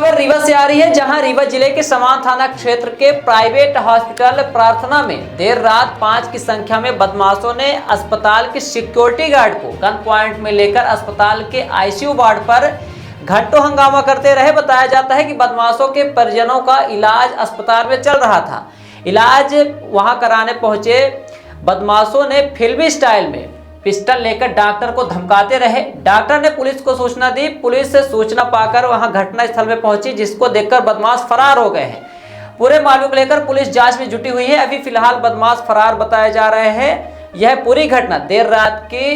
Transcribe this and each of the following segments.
खबर रीवा से आ रही है, जहां रीवा जिले के समान थाना क्षेत्र के प्राइवेट हॉस्पिटल प्रार्थना में देर रात 5 की संख्या में बदमाशों ने अस्पताल के सिक्योरिटी गार्ड को गन पॉइंट में लेकर अस्पताल के आईसीयू वार्ड पर घंटों हंगामा करते रहे। बताया जाता है कि बदमाशों के परिजनों का इलाज अस्पताल में चल रहा था। इलाज वहां कराने पहुंचे बदमाशों ने फिल्मी स्टाइल में पिस्टल लेकर डॉक्टर को धमकाते रहे। डॉक्टर ने पुलिस को सूचना दी। पुलिस से सूचना पाकर वहां घटनास्थल में पहुंची, जिसको देखकर बदमाश फरार हो गए हैं। पूरे मामले को लेकर पुलिस जांच में जुटी हुई है। अभी फिलहाल बदमाश फरार बताए जा रहे हैं। यह पूरी घटना देर रात की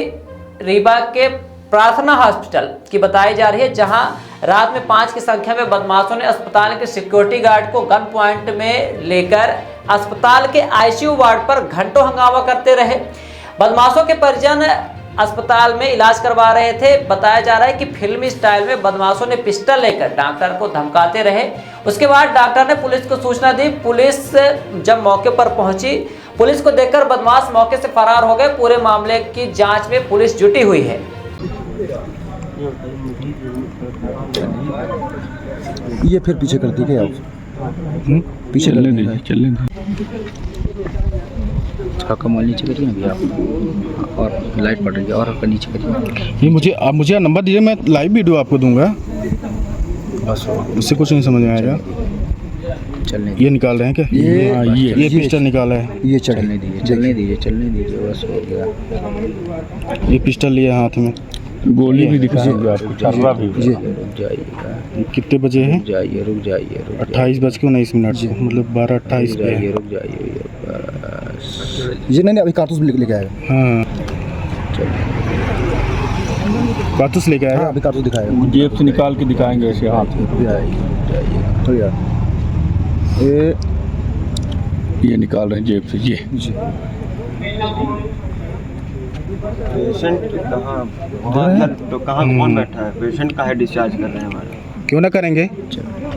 रीवा के प्रार्थना हॉस्पिटल की बताई जा रही है, जहां रात में 5 की संख्या में बदमाशों ने अस्पताल के सिक्योरिटी गार्ड को गन पॉइंट में लेकर अस्पताल के आईसीयू वार्ड पर घंटों हंगामा करते रहे। बदमाशों के परिजन अस्पताल में इलाज करवा रहे थे। बताया जा रहा है कि फिल्मी स्टाइल में बदमाशों ने पिस्टल लेकर डॉक्टर को धमकाते रहे। उसके बाद डॉक्टर ने पुलिस को सूचना दी। पुलिस जब मौके पर पहुंची, पुलिस को देखकर बदमाश मौके से फरार हो गए। पूरे मामले की जांच में पुलिस जुटी हुई है। ये फिर पीछे करती क्या आप? पीछे चलने कमाल नीचे करिए अभी आप, और लाइट पड़ रही है और नीचे करिए। ये आप मुझे नंबर दीजिए, मैं लाइव वीडियो आपको दूंगा। बस उससे कुछ नहीं समझ में आएगा। चलने ये निकाल रहे हैं क्या? ये पिस्टल निकाला है। ये चलने दीजिए बस हो गया। ये पिस्टल लिया हाथ में, गोली भी दिखाएंगे आपको, चलवा भी। रुक जाइए। कितने बजे है? रुक जाइए 28:19 मतलब 12:28 पे है। रुक जाइए बस। ये नहीं अभी कारतूस लेके आएगा। हाँ कारतूस लेके आएगा। अभी कारतूस दिखाएगा, जेब से निकाल के दिखाएंगे ऐसे हाथ में। तो यार ये निकाल रहे हैं जेब से। ये पेशेंट कहाँ तो कहाँ कौन बैठा है? पेशेंट का है डिस्चार्ज कर रहे हैं हमारे। क्यों ना करेंगे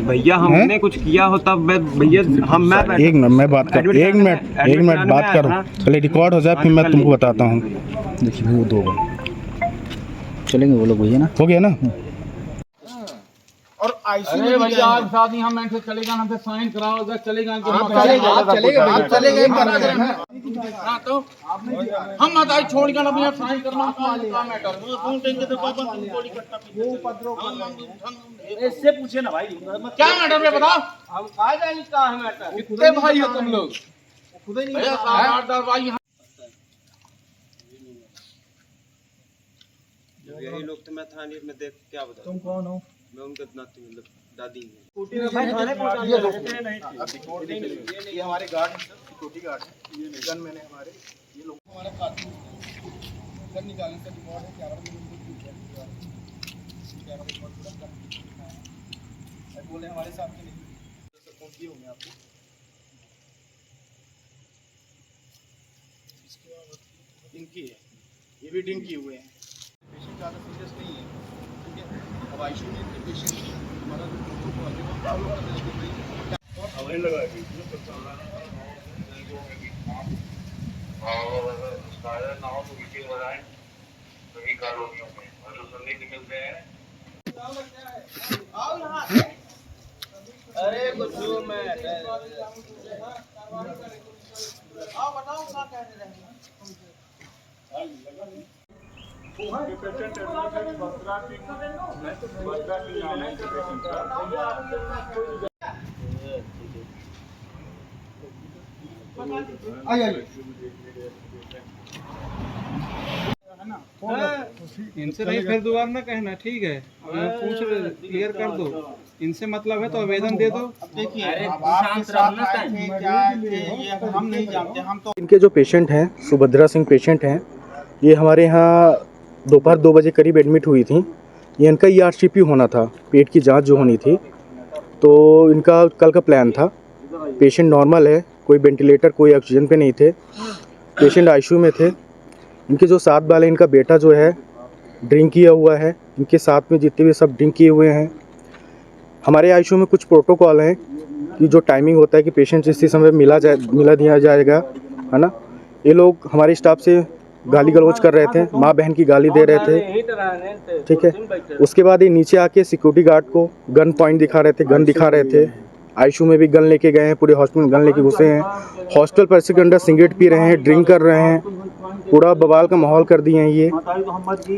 भैया, हमने कुछ किया हो तब भैया मैं एक मिनट मैं बात कर एक मिनट बात करूँ, पहले रिकॉर्ड हो जाए फिर मैं तुमको बताता हूँ। देखिए वो 2 बार चलेंगे वो लोग भैया ना। हो गया ना? और अरे भैया आज साथ ही हम ऐसे चलेगा, हम पे साइन कराओ, उधर चलेगा हाँ, तो हम मत आई छोड़ के ना साइन करना का मैटर इससे पूछे ना भाई क्या मैटर में बताओ। अब आ जाएंगे क्या है मैटर? कितने भाई हो तुम लोग? खुद ही नहीं भाई। यही लोग तो मैं थाने में देख क्या बता। तुम कौन हो? मैं उनके नाती मतलब दादी हूँ। ये हमारे गार्ड है, सिक्योरिटी गार्ड है। ये गन मैंने हमारे ये लोग हमारे साथी गन निकालने का रिकॉर्ड है। कैमरा रिकॉर्ड पूरा बोले हमारे साथ के नहीं फोन किए होंगे आपको। इनकी है, ये भी ड्रिंक किए हुए हैं। पेशेंट ज़्यादा सीरियस नहीं है, ठीक है। अब आईसीयू में इनके पेशेंट हमारा अरे कुछ मैं आओ बताओ क्या कह रहे हैं। इनसे नहीं फिर दोबारा ना कहना, ठीक है? मैं पूछ रहे क्लियर कर दो। इनसे मतलब है तो आवेदन दे दो। देखिए हम नहीं जानते, हम तो इनके जो पेशेंट हैं सुभद्रा सिंह पेशेंट हैं, ये हमारे यहाँ दोपहर 2 बजे करीब एडमिट हुई थी। ये इनका ERCP होना था, पेट की जांच जो होनी थी, तो इनका कल का प्लान था। पेशेंट नॉर्मल है, कोई वेंटिलेटर कोई ऑक्सीजन पे नहीं थे। पेशेंट आईसीयू में थे। इनके जो साथ वाले इनका बेटा जो है ड्रिंक किया हुआ है। इनके साथ में जितने भी सब ड्रिंक किए हुए हैं। हमारे आईसीयू में कुछ प्रोटोकॉल हैं कि जो टाइमिंग होता है कि पेशेंट इसी समय मिला दिया जाएगा, है ना। ये लोग हमारे स्टाफ से गाली गलौज कर रहे थे, माँ बहन की गाली दे रहे थे, ठीक है। उसके बाद ये नीचे आके सिक्योरिटी गार्ड को गन पॉइंट दिखा रहे थे, गन दिखा रहे थे। आईसीयू में भी गन लेके गए हैं, पूरे हॉस्पिटल में गन लेके घुसे हैं। हॉस्टल परिसर के अंदर सिगरेट पी रहे हैं, ड्रिंक कर रहे हैं, पूरा बवाल का माहौल कर दिए हैं ये।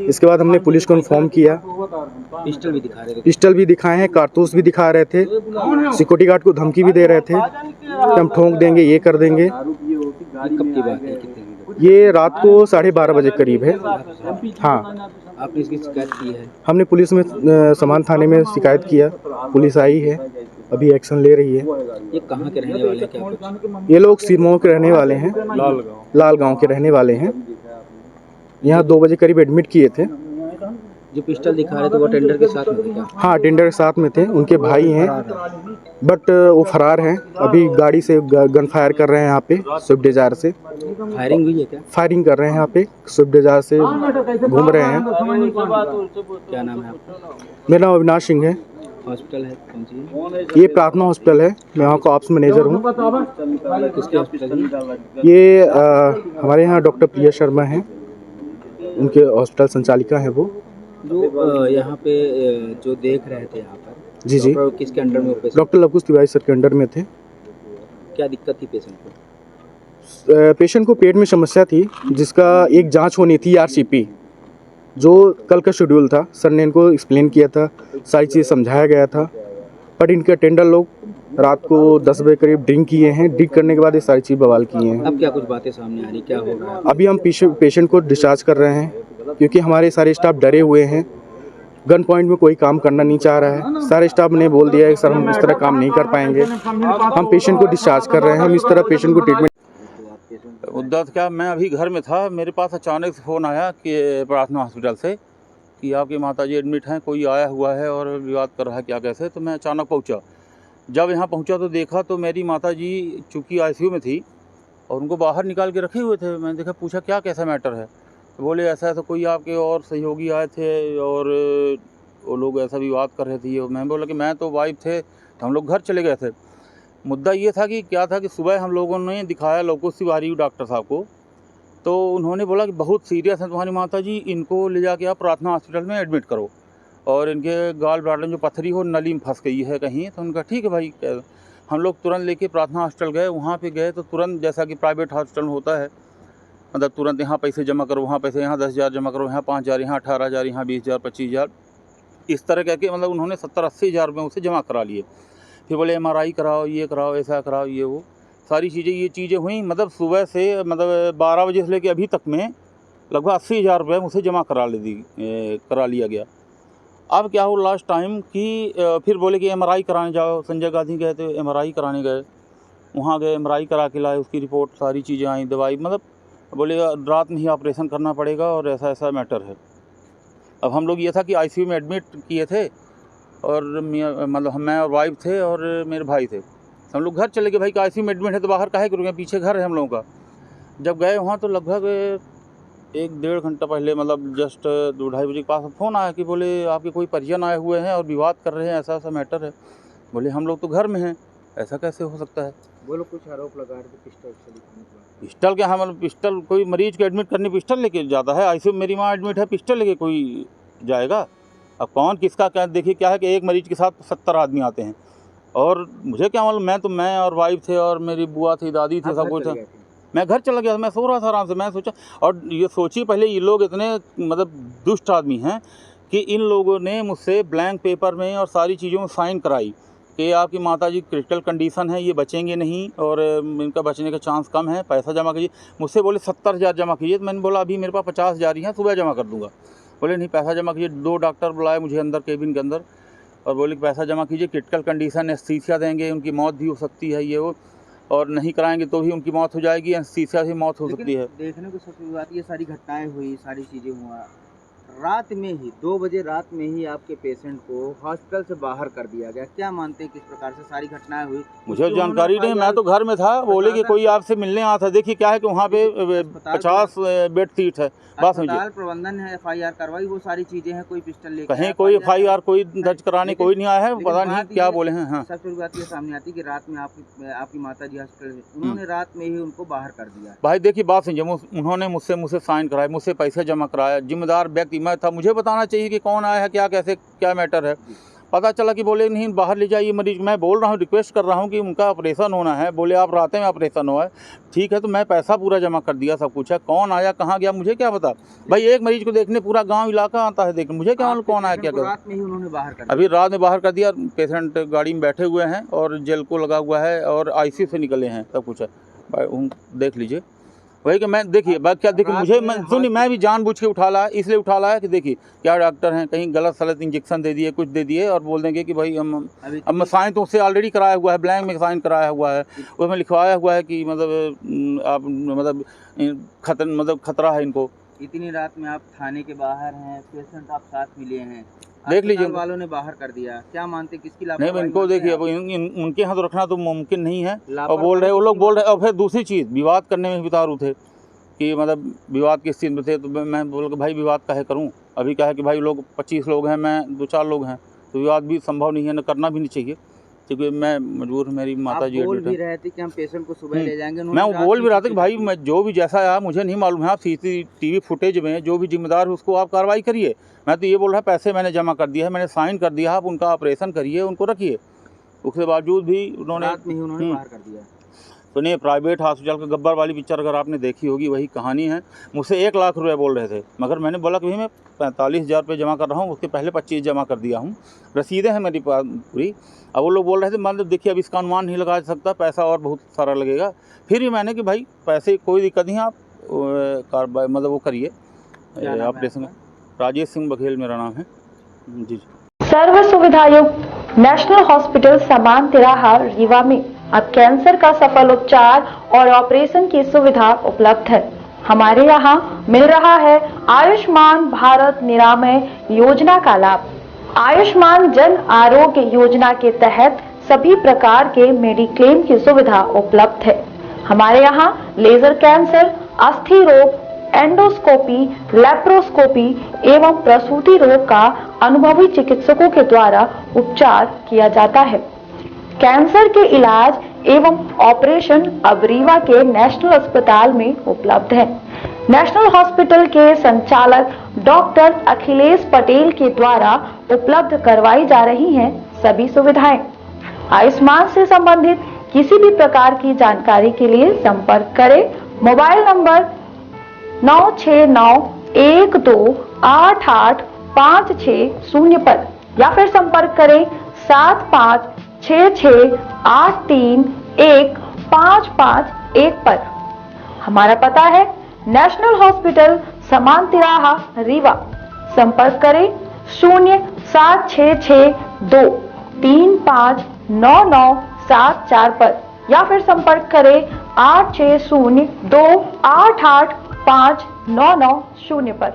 इसके बाद हमने पुलिस को इन्फॉर्म किया। पिस्टल भी दिखा रहे थे। पिस्टल भी दिखाए हैं, कारतूस भी दिखा रहे थे, सिक्योरिटी गार्ड को धमकी भी दे रहे थे कि हम ठोक देंगे, ये कर देंगे। ये कब की बात है, कितने की? ये रात को 12:30 बजे करीब है। हाँ, आपने इसकी शिकायत की है? हमने पुलिस में समान थाने में शिकायत किया, पुलिस आई है, अभी एक्शन ले रही है। ये कहाँ के रहने वाले हैं, क्या कुछ? ये लोग सिरमऊ के रहने वाले हैं, लाल गांव के रहने वाले हैं। यहाँ 2 बजे करीब एडमिट किए थे। जो पिस्टल दिखा रहे थे वो टेंडर के साथ में थे क्या? हाँ, टेंडर के साथ में थे, उनके भाई हैं, बट वो फरार हैं। अभी गाड़ी से गन फायर कर रहे हैं यहाँ पे स्विफ्ट डिजायर से। फायरिंग हुई है क्या? फायरिंग कर रहे हैं यहाँ पे, स्विफ्ट डिजायर से घूम रहे हैं। क्या नाम है आपका? मेरा नाम अविनाश सिंह है। हॉस्पिटल है कौन सी? ये प्रार्थना हॉस्पिटल है, मैं वहाँ का ऑप्स मैनेजर हूँ। किसके हॉस्पिटल? ये हमारे यहाँ डॉक्टर प्रिया शर्मा हैं, उनके हॉस्पिटल संचालिका हैं वो। जो यहाँ पे जो देख रहे थे यहाँ पर, जी जी, डॉक्टर किसके अंडर में? डॉक्टर लवकुश तिवारी सर के अंडर में थे। क्या दिक्कत थी पेशेंट को? पेशेंट को पेट में समस्या थी, जिसका एक जांच होनी थी आरसीपी, जो कल का शेड्यूल था। सर ने इनको एक्सप्लेन किया था, सारी चीज़ समझाया गया था, बट इनके अटेंडर लोग रात को 10 बजे करीब ड्रिंक किए हैं। ड्रिंक करने के बाद ये सारी चीज़ बवाल किए हैं। अब क्या कुछ बातें सामने आ रही, क्या हो रहा है? अभी हम पेशेंट को डिस्चार्ज कर रहे हैं, क्योंकि हमारे सारे स्टाफ डरे हुए हैं। गन पॉइंट में कोई काम करना नहीं चाह रहा है। सारे स्टाफ ने बोल दिया है सर हम इस तरह काम नहीं कर पाएंगे। हम पेशेंट को डिस्चार्ज कर रहे हैं, हम इस तरह पेशेंट को ट्रीटमेंट। मुद्दा क्या, मैं अभी घर में था, मेरे पास अचानक से फ़ोन आया कि प्रार्थना हॉस्पिटल से कि आपकी माताजी एडमिट हैं, कोई आया हुआ है और विवाद कर रहा है क्या कैसे। तो मैं अचानक पहुंचा। जब यहाँ पहुंचा तो देखा तो मेरी माताजी चूँकि आईसीयू में थी और उनको बाहर निकाल के रखे हुए थे। मैंने देखा, पूछा क्या कैसा मैटर है, तो बोले ऐसा ऐसा कोई आपके और सहयोगी आए थे और वो लोग ऐसा विवाद कर रहे थे। मैं बोला कि मैं तो वाइफ थे, तो हम लोग घर चले गए थे। मुद्दा ये था कि क्या था कि सुबह हम लोगों ने दिखाया लवकुश तिवारी डॉक्टर साहब को, तो उन्होंने बोला कि बहुत सीरियस है तुम्हारी माताजी, इनको ले जाके आप प्रार्थना हॉस्पिटल में एडमिट करो और इनके गाल ब्लैडर में जो पथरी हो नली में फंस गई है कहीं। तो उनका ठीक है भाई। हम लोग तुरंत लेके प्रार्थना हॉस्पिटल गए। वहाँ पे गए तो तुरंत, जैसा कि प्राइवेट हॉस्पिटल में होता है, मतलब तुरंत यहाँ पैसे जमा करो, वहाँ पैसे, यहाँ 10,000 जमा करो, यहाँ 5,000, यहाँ 18,000, यहाँ 20,000, 25,000, इस तरह करके मतलब उन्होंने 70-80 हज़ार रुपये उसे जमा करा लिए। फिर बोले MRI कराओ, ये कराओ, ऐसा कराओ, ये वो सारी ये चीज़ें हुई। मतलब सुबह से मतलब 12 बजे से लेके अभी तक में लगभग 80,000 रुपये मुझसे जमा करा लिया गया। अब क्या हो लास्ट टाइम कि फिर बोले कि MRI कराने जाओ। संजय गांधी गए थे, MRI कराने गए, वहाँ गए, MRI करा के लाए, उसकी रिपोर्ट सारी चीज़ें आई, दवाई, मतलब बोले रात में ही ऑपरेशन करना पड़ेगा और ऐसा ऐसा मैटर है। अब हम लोग ये था कि ICU में एडमिट किए थे और मतलब मैं और वाइफ थे और मेरे भाई थे। हम लोग घर चले गए, भाई का ICU में एडमिट है तो बाहर काहे करूँगे, पीछे घर है हम लोगों का। जब गए वहाँ तो लगभग 1-1.5 घंटा पहले, मतलब जस्ट 2-2:30 बजे के पास फ़ोन आया कि बोले आपके कोई परिजन आए हुए हैं और विवाद कर रहे हैं, ऐसा ऐसा मैटर है। बोले हम लोग तो घर में हैं, ऐसा कैसे हो सकता है। वो लोग कुछ आरोप लगा रहे थे पिस्टल पिस्टल क्या, हम पिस्टल, कोई मरीज को एडमिट करने पिस्टल लेके जाता है? ICU में मेरी माँ एडमिट है, पिस्टल लेके कोई जाएगा? अब कौन किसका क्या, देखिए क्या है कि एक मरीज के साथ 70 आदमी आते हैं और मुझे क्या मालूम। मैं और वाइफ थे और मेरी बुआ थी, दादी थी, सब कुछ था। मैं घर चला गया, मैं सो रहा था आराम से। मैं सोचा, और ये सोचिए पहले ये लोग इतने मतलब दुष्ट आदमी हैं कि इन लोगों ने मुझसे ब्लैंक पेपर में और सारी चीज़ों में साइन कराई कि आपकी माताजी क्रिटिकल कंडीशन है, ये बचेंगे नहीं और इनका बचने का चांस कम है, पैसा जमा कीजिए। मुझसे बोले 70,000 जमा कीजिए। तो मैंने बोला अभी मेरे पास 50,000 ही हैं, सुबह जमा कर दूँगा। बोले नहीं, पैसा जमा कीजिए। 2 डॉक्टर बुलाए मुझे अंदर केबिन के अंदर और बोले कि पैसा जमा कीजिए, क्रिटिकल कंडीशन, एनेस्थीसिया देंगे, उनकी मौत भी हो सकती है, ये वो, और नहीं कराएंगे तो भी उनकी मौत हो जाएगी, एनेस्थीसिया से मौत हो सकती है। देखने को सबसे बात ये सारी घटनाएं हुई, सारी चीज़ें हुआ, रात में ही 2 बजे रात में ही आपके पेशेंट को हॉस्पिटल से बाहर कर दिया गया, क्या मानते हैं किस प्रकार से सारी घटनाएं हुई? मुझे जानकारी नहीं, मैं तो घर में था, बोले कि कोई आपसे मिलने आया था। देखिए क्या है कि वहाँ पे 50 बेड सीट है। बस अस्पताल प्रबंधन है, FIR कार्रवाई, वो सारी चीजें हैं, कोई पिस्टल लेकर कहीं कोई FIR कोई दर्ज कराने कोई नहीं आया है, पता नहीं क्या बोले हैं। हाँ, सबसे बड़ी बात ये सामने आती है कि रात में आपकी माता जी हॉस्पिटल है, उन्होंने रात में ही उनको बाहर कर दिया। भाई देखिए बात सुनिए, उन्होंने मुझसे साइन कराए, मुझसे पैसे जमा कराया, जिम्मेदार व्यक्ति मैं था, मुझे बताना चाहिए कि कौन आया है, क्या कैसे क्या मैटर है। पता चला कि बोले नहीं बाहर ले जाइए मरीज। मैं बोल रहा हूँ, रिक्वेस्ट कर रहा हूँ कि उनका ऑपरेशन होना है, बोले आप रात में ऑपरेशन हुआ है, ठीक है, तो मैं पैसा पूरा जमा कर दिया, सब कुछ है। कौन आया कहाँ गया मुझे क्या पता भाई, एक मरीज को देखने पूरा गांव इलाका आता है देखने, मुझे क्या मालूम कौन आया क्या कर। रात में ही उन्होंने बाहर कर दिया। अभी रात में बाहर कर दिया, पेशेंट गाड़ी में बैठे हुए हैं और जेल को लगा हुआ है और ICU से निकले हैं, सब कुछ है भाई, देख लीजिए। वही कि मैं देखिए बात क्या, देखिए मुझे सुनिए, मैं भी जानबूझ के उठा लाया, इसलिए उठा लाया कि देखिए क्या डॉक्टर हैं, कहीं गलत सलत इंजेक्शन दे दिए, कुछ दे दिए और बोल देंगे कि भाई अब साइन तो उससे ऑलरेडी कराया हुआ है, ब्लैंक में साइन कराया हुआ है, उसमें लिखवाया हुआ है कि मतलब आप मतलब खतरा है इनको। इतनी रात में आप थाने के बाहर हैं, पेशेंट आप साथ मिले हैं, देख लीजिए वालों ने बाहर कर दिया, क्या मानते किसकी नहीं, लापरवाही? इनको देखिए अब उनके यहाँ तो रखना तो मुमकिन नहीं है। और बोल रहे वो लोग बोल रहे, और फिर दूसरी चीज़ विवाद करने में भी उतारू थे कि मतलब विवाद किस चीज़ में थे, तो मैं बोल कि भाई विवाद काहे करूं, अभी क्या है कि भाई लोग 25 लोग हैं, मैं 2-4 लोग हैं, तो विवाद भी संभव नहीं है, न करना भी नहीं चाहिए, क्योंकि मैं मजबूर, मेरी माता जी बोल भी रहे थे कि हम पेशेंट को सुबह ले जाएंगे, मैं बोल भी रहा था कि भाई मैं जो भी जैसा आया मुझे नहीं मालूम है, आप CCTV फुटेज में जो भी जिम्मेदार है उसको आप कार्रवाई करिए। मैं तो ये बोल रहा पैसे मैंने जमा कर दिया है, मैंने साइन कर दिया, आप उनका ऑपरेशन करिए, उनको रखिए। उसके बावजूद भी उन्होंने बाहर कर दिया। सुनिए, प्राइवेट हॉस्पिटल का गब्बर वाली पिक्चर अगर आपने देखी होगी, वही कहानी है। मुझसे 1 लाख रुपए बोल रहे थे, मगर मैंने बोला कि भाई मैं 45,000 रुपये जमा कर रहा हूँ, उसके पहले 25 जमा कर दिया हूँ, रसीदें हैं मेरी पास पूरी। अब वो लोग बोल रहे थे मतलब देखिए अब इसका अनुमान नहीं लगा सकता, पैसा और बहुत सारा लगेगा। फिर भी मैंने कि भाई पैसे कोई दिक्कत नहीं, आप मतलब वो करिए ऑपरेशन। राजेश सिंह बघेल मेरा नाम है जी। सर्व सुविधायुक्त नेशनल हॉस्पिटल समान तिराहा रीवा में अब कैंसर का सफल उपचार और ऑपरेशन की सुविधा उपलब्ध है। हमारे यहाँ मिल रहा है आयुष्मान भारत निरामय योजना का लाभ। आयुष्मान जन आरोग्य योजना के तहत सभी प्रकार के मेडिक्लेम की सुविधा उपलब्ध है। हमारे यहाँ लेजर कैंसर, अस्थि रोग, एंडोस्कोपी, लेप्रोस्कोपी एवं प्रसूति रोग का अनुभवी चिकित्सकों के द्वारा उपचार किया जाता है। कैंसर के इलाज एवं ऑपरेशन अब रीवा के नेशनल अस्पताल में उपलब्ध है। नेशनल हॉस्पिटल के संचालक डॉक्टर अखिलेश पटेल के द्वारा उपलब्ध करवाई जा रही हैं सभी सुविधाएं। आयुष्मान से संबंधित किसी भी प्रकार की जानकारी के लिए संपर्क करें मोबाइल नंबर 9691288560 पर या फिर संपर्क करें 7566831551 पर। हमारा पता है नेशनल हॉस्पिटल समान तिराहा रीवा। संपर्क करें 07662359974 पर या फिर संपर्क करें 8602885990 पर।